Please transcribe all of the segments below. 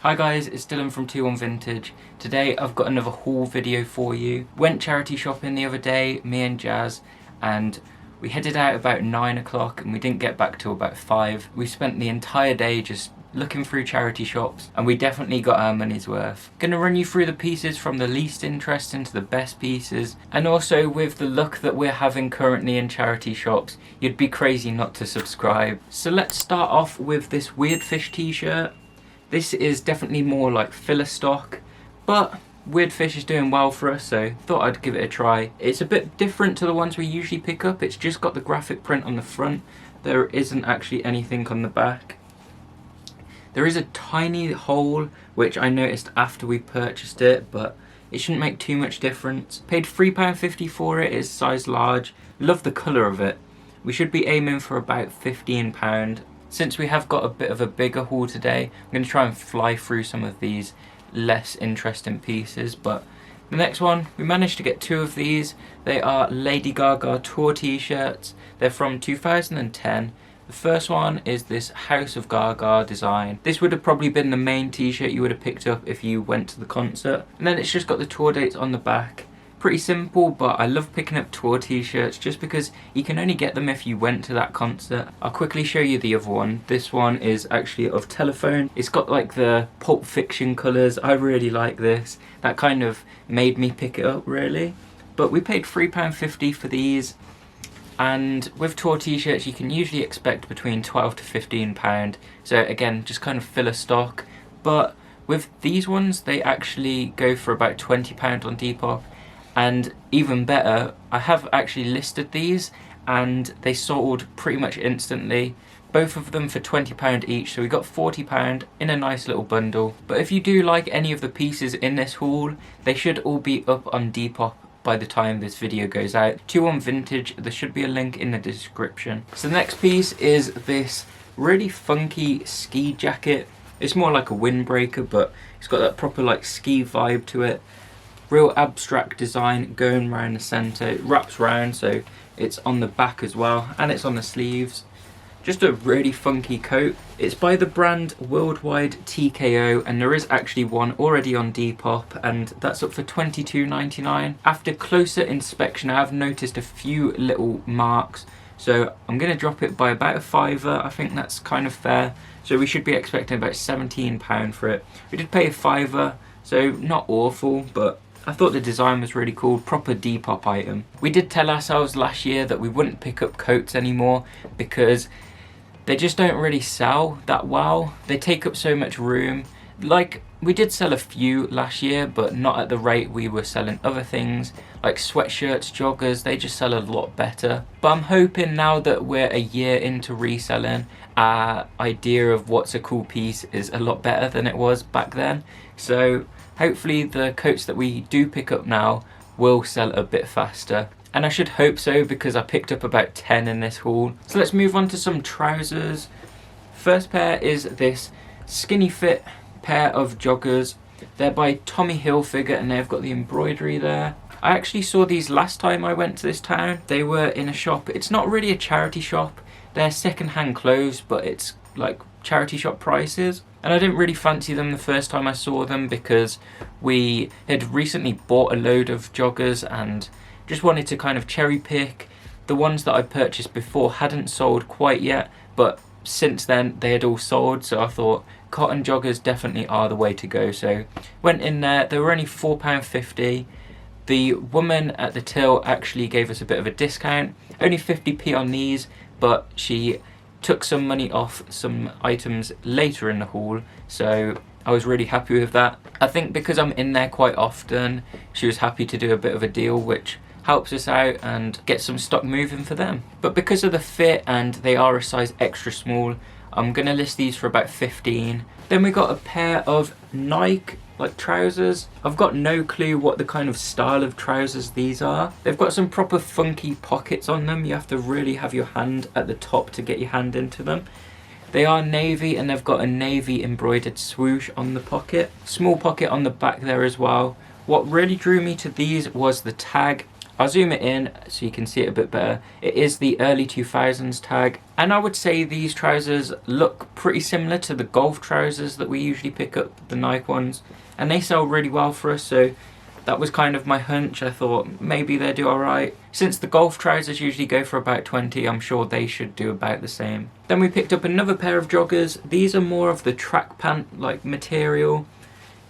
Hi guys, it's Dylan from 21 Vintage. Today I've got another haul video for you. Went charity shopping the other day, me and Jazz, and we headed out about 9 o'clock and we didn't get back till about 5. We spent the entire day just looking through charity shops and we definitely got our money's worth. Gonna run you through the pieces from the least interesting to the best pieces, and also with the luck that we're having currently in charity shops, you'd be crazy not to subscribe. So let's start off with this Weird Fish t-shirt. This is definitely more like filler stock, but Weird Fish is doing well for us, so thought I'd give it a try. It's a bit different to the ones we usually pick up. It's just got the graphic print on the front. There isn't actually anything on the back. There is a tiny hole, which I noticed after we purchased it, but it shouldn't make too much difference. Paid £3.50 for it. It's size large. Love the colour of it. We should be aiming for about £15. Since we have got a bit of a bigger haul today, I'm going to try and fly through some of these less interesting pieces. But the next one, we managed to get 2 of these. They are Lady Gaga tour t-shirts. They're from 2010. The first one is this House of Gaga design. This would have probably been the main t-shirt you would have picked up if you went to the concert. And then it's just got the tour dates on the back. Pretty simple, but I love picking up tour t-shirts just because you can only get them if you went to that concert. I'll quickly show you the other one. This one is actually of Telephone. It's got like the Pulp Fiction colours. I really like this. That kind of made me pick it up really. But we paid £3.50 for these. And with tour t-shirts you can usually expect between £12 to £15. So again, just kind of filler stock. But with these ones, they actually go for about £20 on Depop. And even better, I have actually listed these and they sold pretty much instantly. Both of them for £20 each, so we got £40 in a nice little bundle. But if you do like any of the pieces in this haul, they should all be up on Depop by the time this video goes out. 21 Vintage, there should be a link in the description. So the next piece is this really funky ski jacket. It's more like a windbreaker, but it's got that proper like ski vibe to it. Real abstract design going around the centre. It wraps round, so it's on the back as well, and it's on the sleeves. Just a really funky coat. It's by the brand Worldwide TKO, and there is actually one already on Depop, and that's up for £22.99. After closer inspection, I have noticed a few little marks, so I'm going to drop it by about a £5. I think that's kind of fair. So we should be expecting about £17 for it. We did pay a £5, so not awful, but I thought the design was really cool, proper Depop item. We did tell ourselves last year that we wouldn't pick up coats anymore because they just don't really sell that well. They take up so much room. Like, we did sell a few last year, but not at the rate we were selling other things. Like sweatshirts, joggers, they just sell a lot better. But I'm hoping now that we're a year into reselling, our idea of what's a cool piece is a lot better than it was back then. So hopefully the coats that we do pick up now will sell a bit faster. And I should hope so because I picked up about 10 in this haul. So let's move on to some trousers. First pair is this skinny fit pair of joggers. They're by Tommy Hilfiger and they've got the embroidery there. I actually saw these last time I went to this town. They were in a shop. It's not really a charity shop. They're second-hand clothes, but it's like charity shop prices. And I didn't really fancy them the first time I saw them because we had recently bought a load of joggers and just wanted to kind of cherry pick. The ones that I purchased before hadn't sold quite yet, but since then they had all sold, so I thought cotton joggers definitely are the way to go. So went in there. They were only £4.50. The woman at the till actually gave us a bit of a discount, only 50p on these, but she took some money off some items later in the haul, so I was really happy with that. I think because I'm in there quite often, she was happy to do a bit of a deal, which helps us out and get some stock moving for them. But because of the fit and they are a size extra small, I'm gonna list these for about 15. Then we got a pair of Nike like trousers. I've got no clue what the kind of style of trousers these are. They've got some proper funky pockets on them. You have to really have your hand at the top to get your hand into them. They are navy and they've got a navy embroidered swoosh on the pocket. Small pocket on the back there as well. What really drew me to these was the tag. I'll zoom it in so you can see it a bit better. It is the early 2000s tag, and I would say these trousers look pretty similar to the golf trousers that we usually pick up, the Nike ones, and they sell really well for us, so that was kind of my hunch. I thought maybe they'd do alright. Since the golf trousers usually go for about 20, I'm sure they should do about the same. Then we picked up another pair of joggers. These are more of the track pant like material.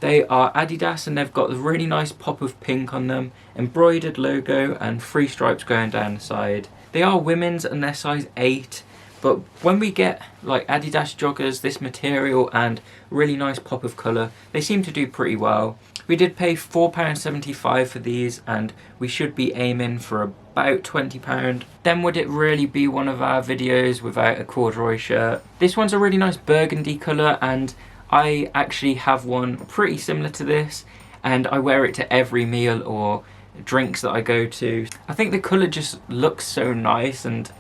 They are Adidas and they've got a really nice pop of pink on them, embroidered logo and 3 stripes going down the side. They are women's and they're size 8, but when we get like Adidas joggers, this material and really nice pop of colour, they seem to do pretty well. We did pay £4.75 for these and we should be aiming for about £20. Then would it really be one of our videos without a corduroy shirt? This one's a really nice burgundy colour and I actually have one pretty similar to this, and I wear it to every meal or drinks that I go to. I think the colour just looks so nice, and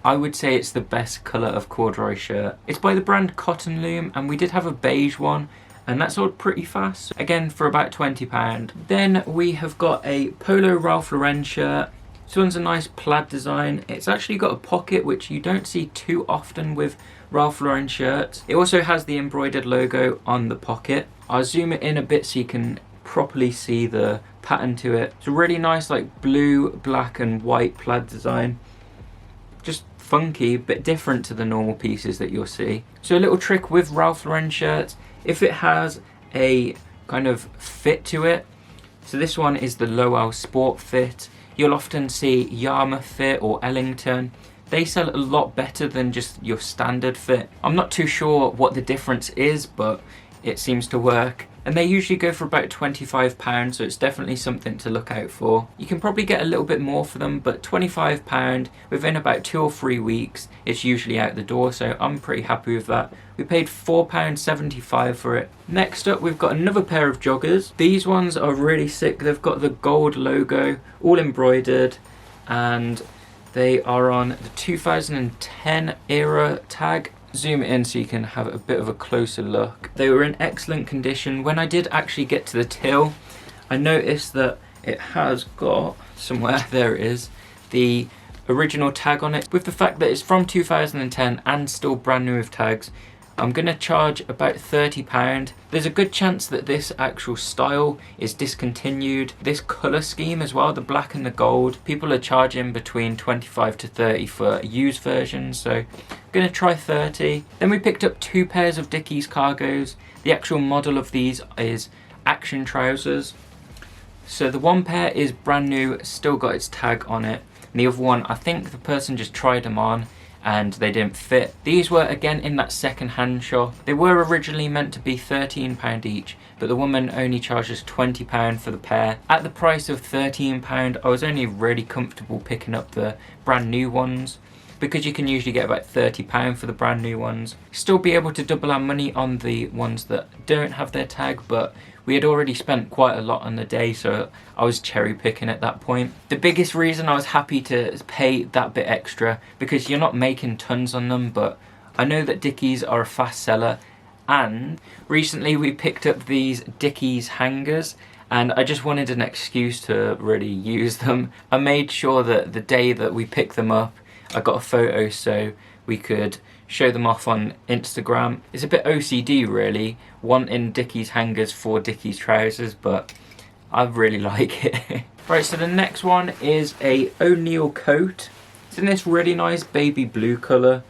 I would say it's the best colour of corduroy shirt. It's by the brand Cotton Loom, and we did have a beige one, and that sold pretty fast, again for about £20. Then we have got a Polo Ralph Lauren shirt. This one's a nice plaid design. It's actually got a pocket, which you don't see too often with Ralph Lauren shirts. It also has the embroidered logo on the pocket. I'll zoom it in a bit so you can properly see the pattern to it. It's a really nice like blue, black and white plaid design. Just funky, bit different to the normal pieces that you'll see. So a little trick with Ralph Lauren shirts, if it has a kind of fit to it, so this one is the Lowell Sport Fit. You'll often see Yarmouth Fit or Ellington. They sell a lot better than just your standard fit. I'm not too sure what the difference is, but it seems to work. And they usually go for about £25, so it's definitely something to look out for. You can probably get a little bit more for them, but £25 within about 2 or 3 weeks, it's usually out the door, so I'm pretty happy with that. We paid £4.75 for it. Next up, we've got another pair of joggers. These ones are really sick. They've got the gold logo, all embroidered, and they are on the 2010 era tag. Zoom it in so you can have a bit of a closer look. They were in excellent condition. When I did actually get to the till, I noticed that it has got somewhere, there it is, the original tag on it. With the fact that it's from 2010 and still brand new with tags, I'm going to charge about £30. There's a good chance that this actual style is discontinued. This colour scheme as well, the black and the gold, people are charging between 25 to 30 for a used version, so I'm going to try 30. Then we picked up 2 pairs of Dickies cargos. The actual model of these is Action Trousers. So the one pair is brand new, still got its tag on it. And the other one, I think the person just tried them on and they didn't fit. These were again in that second-hand shop. They were originally meant to be £13 each, but the woman only charges £20 for the pair. At the price of £13, I was only really comfortable picking up the brand new ones, because you can usually get about £30 for the brand new ones. Still be able to double our money on the ones that don't have their tag, but we had already spent quite a lot on the day, so I was cherry picking at that point. The biggest reason I was happy to pay that bit extra, because you're not making tons on them, but I know that Dickies are a fast seller, and recently we picked up these Dickies hangers, and I just wanted an excuse to really use them. I made sure that the day that we picked them up, I got a photo so we could show them off on Instagram. It's a bit OCD really, wanting Dickies hangers for Dickies trousers, but I really like it. Right, so the next one is a O'Neill coat. It's in this really nice baby blue colour.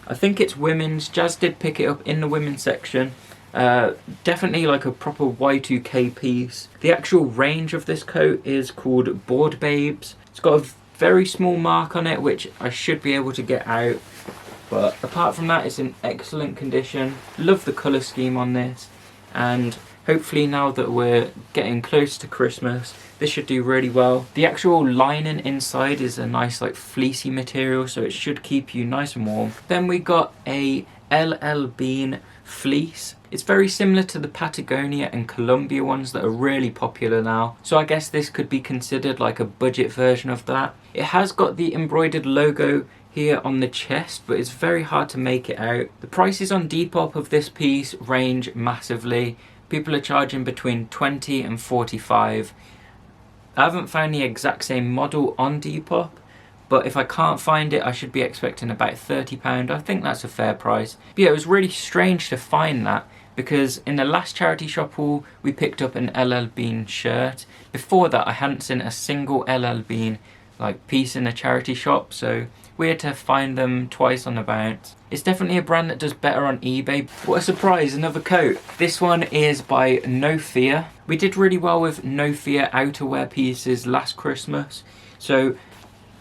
I think it's women's. Jazz did pick it up in the women's section. Definitely like a proper Y2K piece. The actual range of this coat is called Board Babes. It's got a very small mark on it, which I should be able to get out. But apart from that, it's in excellent condition. Love the colour scheme on this. And hopefully now that we're getting close to Christmas, this should do really well. The actual lining inside is a nice like fleecy material, so it should keep you nice and warm. Then we got a LL Bean fleece. It's very similar to the Patagonia and Columbia ones that are really popular now. So I guess this could be considered like a budget version of that. It has got the embroidered logo here on the chest, but it's very hard to make it out. The prices on Depop of this piece range massively. People are charging between 20 and 45. I haven't found the exact same model on Depop, but if I can't find it, I should be expecting about £30. I think that's a fair price. But yeah, it was really strange to find that, because in the last charity shop haul, we picked up an LL Bean shirt. Before that, I hadn't seen a single LL Bean like piece in a charity shop, so weird to find them twice on the bounce. It's definitely a brand that does better on eBay. What a surprise, another coat. This one is by No Fear. We did really well with No Fear outerwear pieces last Christmas, so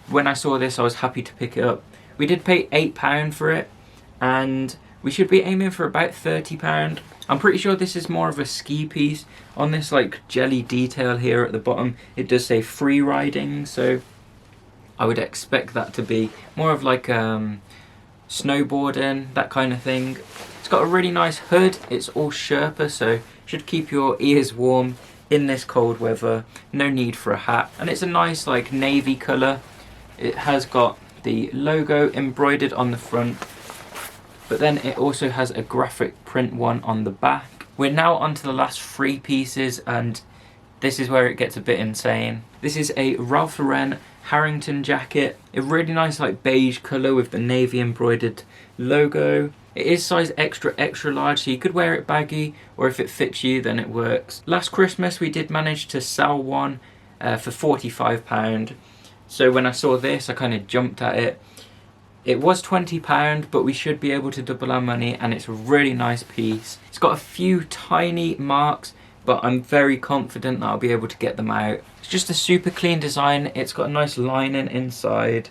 when I saw this I was happy to pick it up. We did pay £8 for it, and we should be aiming for about £30. I'm pretty sure this is more of a ski piece. On this like jelly detail here at the bottom, it does say free riding, so I would expect that to be more of like snowboarding, that kind of thing. It's got a really nice hood. It's all Sherpa, so should keep your ears warm in this cold weather. No need for a hat. And it's a nice like navy colour. It has got the logo embroidered on the front, but then it also has a graphic print one on the back. We're now on to the last three pieces, and this is where it gets a bit insane. This is a Ralph Lauren Harrington jacket, a really nice like beige colour with the navy embroidered logo. It is size extra large, so you could wear it baggy, or if it fits you then it works. Last Christmas we did manage to sell one for £45, so when I saw this I kind of jumped at it. It was £20, but we should be able to double our money, and it's a really nice piece. It's got a few tiny marks, but I'm very confident that I'll be able to get them out. It's just a super clean design. It's got a nice lining inside.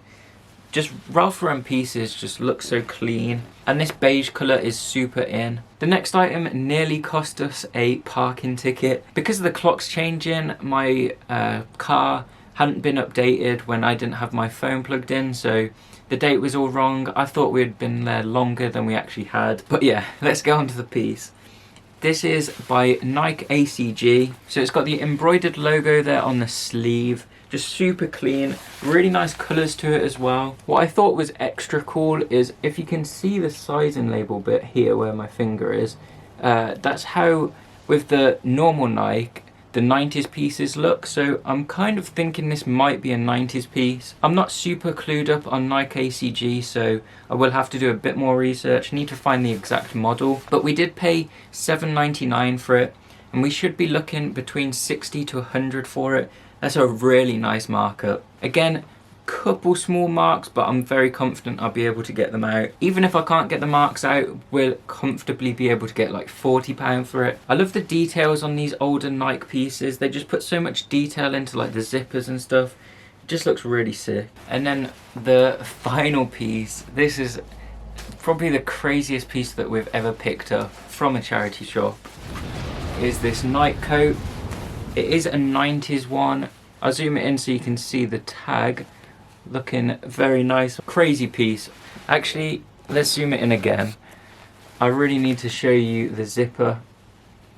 Just Ralph Lauren pieces just look so clean, and this beige colour is super in. The next item nearly cost us a parking ticket. Because of the clocks changing, my car hadn't been updated when I didn't have my phone plugged in, so the date was all wrong. I thought we had been there longer than we actually had. But yeah, let's get on to the piece. This is by Nike ACG. So it's got the embroidered logo there on the sleeve. Just super clean. Really nice colours to it as well. What I thought was extra cool is if you can see the sizing label bit here where my finger is, that's how with the normal Nike the 90s pieces look, so I'm kind of thinking this might be a 90s piece. I'm not super clued up on Nike ACG, so I will have to do a bit more research. Need to find the exact model, but we did pay $7.99 for it, and we should be looking between 60 to 100 for it. That's a really nice markup. Again, couple small marks, but I'm very confident I'll be able to get them out. Even if I can't get the marks out, we'll comfortably be able to get like £40 for it. I love the details on these older Nike pieces. They just put so much detail into like the zippers and stuff. It just looks really sick. And then the final piece, this is probably the craziest piece that we've ever picked up from a charity shop, is this Nike coat. It is a 90s one. I'll zoom it in so you can see the tag. Looking very nice. Crazy piece. Actually, let's zoom it in again. I really need to show you the zipper.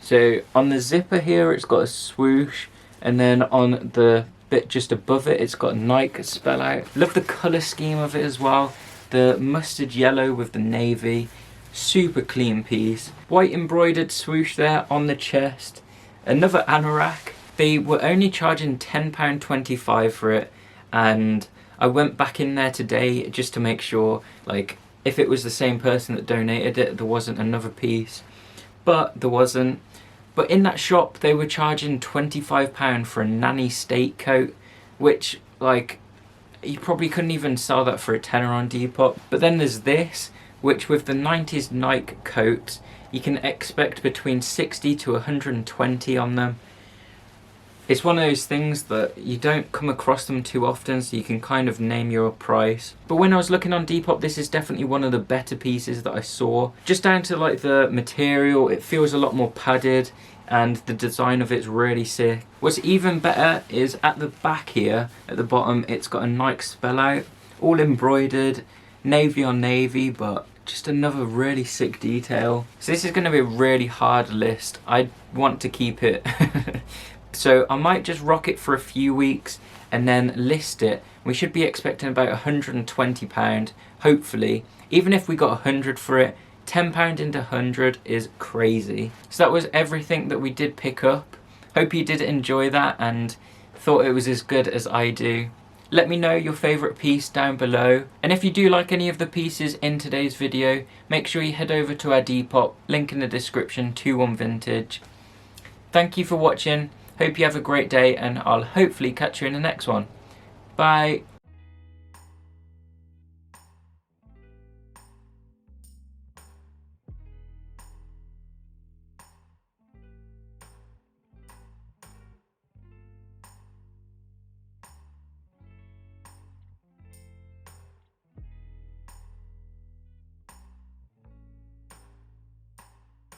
So on the zipper here it's got a swoosh, and then on the bit just above it it's got Nike spell out. Love the colour scheme of it as well. The mustard yellow with the navy. Super clean piece. White embroidered swoosh there on the chest. Another anorak. They were only charging £10.25 for it, and I went back in there today just to make sure, like, if it was the same person that donated it, there wasn't another piece. But there wasn't. But in that shop, they were charging £25 for a nanny state coat, which, like, you probably couldn't even sell that for a tenner on Depop. But then there's this, which with the 90s Nike coats, you can expect between 60 to 120 on them. It's one of those things that you don't come across them too often, so you can kind of name your price. But when I was looking on Depop, this is definitely one of the better pieces that I saw. Just down to like the material, it feels a lot more padded, and the design of it's really sick. What's even better is at the back here, at the bottom, it's got a Nike spell out, all embroidered, navy on navy, but just another really sick detail. So this is going to be a really hard list. I want to keep it. So I might just rock it for a few weeks and then list it. We should be expecting about £120, hopefully. Even if we got 100 for it, £10 into 100 is crazy. So that was everything that we did pick up. Hope you did enjoy that, and thought it was as good as I do. Let me know your favourite piece down below, and if you do like any of the pieces in today's video, make sure you head over to our Depop, link in the description, 21 Vintage. Thank you for watching, hope you have a great day, and I'll hopefully catch you in the next one. Bye!